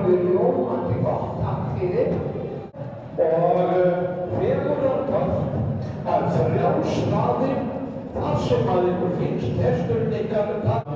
verið ljómandi gott, takk fyrir. Og fegurðartögg af frjálsraði, þar sem að ykkur finnst hesturinn ykkar takk.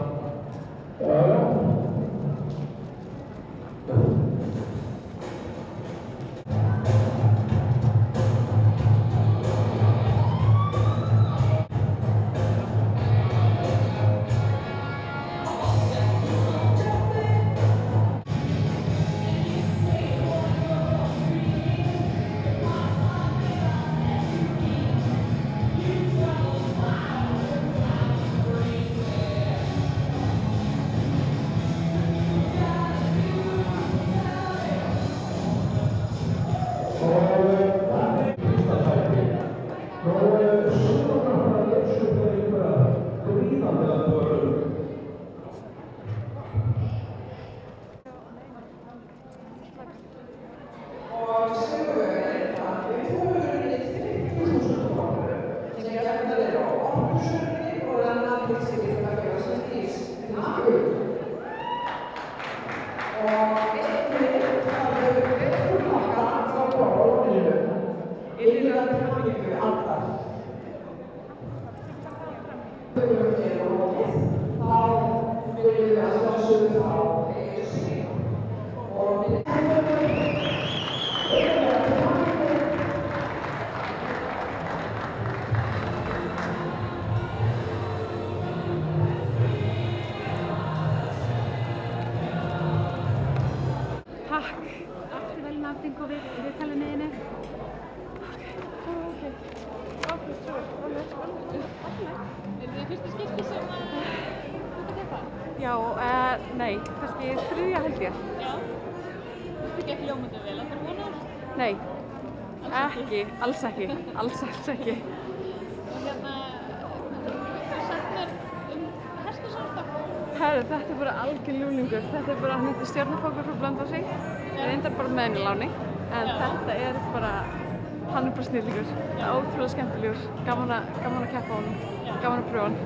Takk. Aftur vel nafning og viðtalinu þínu. Ok. Er þið fyrsta skipti sem þú ert að keppa? Já, nei, kannski þriðja held ég. Já. Þú ert ekki ljómandi vel, áttu vonar? Nei, ekki, alls ekki. Og hérna, þú sagt mér hestasálta? Herru, þetta er bara algjör ljúflingur. Þetta er bara, hann heitir Stjörnufókur frá Blönduósi. Ég reyndar bara með henni í láni. En þetta er bara, hann er bara snillingur. Það er ótrúlega skemmtilegur. Gaman að keppa á honum. Gaman að pröfa hann.